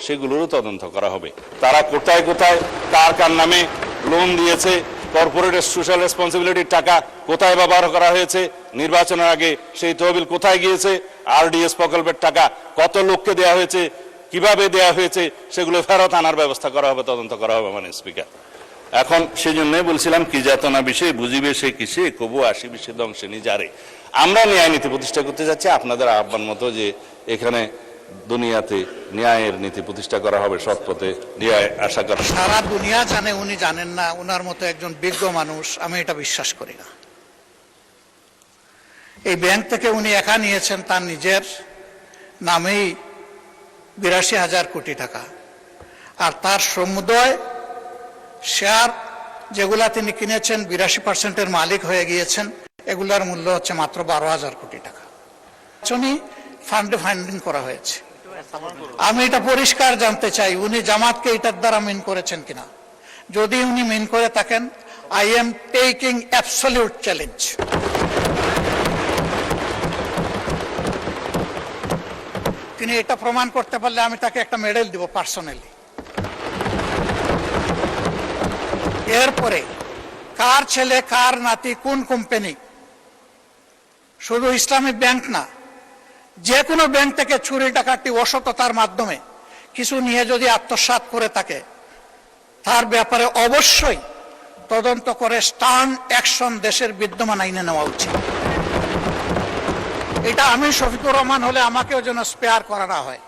সেগুলোরও তদন্ত করা হবে। তারা কোথায় কোথায় কার কার নামে লোন দিয়েছে, কর্পোরেট সোশ্যাল রেসপন্সিবিলিটির টাকা কোথায় ব্যবহার করা হয়েছে, নির্বাচনের আগে সেই তহবিল কোথায় গিয়েছে, RDS প্রকল্পের টাকা কত লোককে দেওয়া হয়েছে, কিভাবে দেওয়া হয়েছে, সেগুলো ফেরত আনার ব্যবস্থা করা হবে, তদন্ত করা হবে। মানে স্পিকার, এখন সেই জন্যই বলছিলাম কি যাতনা বিষয়ে বুঝিবে সে কিসে, কবু আসি বিষে দংশে নিজারে। আমরা ন্যায় নীতি প্রতিষ্ঠা করতে যাচ্ছি আপনাদের আহ্বান মতো, যে এখানে দুনিয়াতে ন্যায়ের নীতি প্রতিষ্ঠা করা হবে, সৎ পথে ন্যায় আশা করা। সারা দুনিয়া জানে উনি জানেন না, উনার মতো একজন বিজ্ঞ মানুষ আমি এটা বিশ্বাস করি না। এই ব্যাংক থেকে উনি একা নিয়েছেন তার নিজের নামেই 82,000 কোটি টাকা, আর তার সমুদয় শেয়ার যেগুলা তিনি কিনেছেন 82% মালিক হয়ে গিয়েছেন, এগুলার মূল্য হচ্ছে মাত্র 12,000 কোটি টাকা। ফান্ডিং করা হয়েছে। আমি এটা পরিষ্কার জানতে চাই উনি জামাতকে এটার দ্বারা মিন করেছেন কিনা। যদি উনি মিন করে থাকেন, I am taking absolute challenge. তিনি এটা প্রমাণ করতে পারলে আমি তাকে একটা মেডেল দিব পার্সোনালি। এরপরে কার ছেলে কার নাতি কোন কোম্পানি, শুধু ইসলামী ব্যাংক না, যে কোনো ব্যাংক থেকে চুরি ডাকাতি অসততার মাধ্যমে কিছু নিয়ে যদি আত্মসাৎ করে থাকে, তার ব্যাপারে অবশ্যই তদন্ত করে স্টার্ন অ্যাকশন দেশের বিদ্যমান আইনে নেওয়া উচিত। এটা আমি শফিকুর রহমান হলে আমাকেও যেন স্পেয়ার করা না হয়।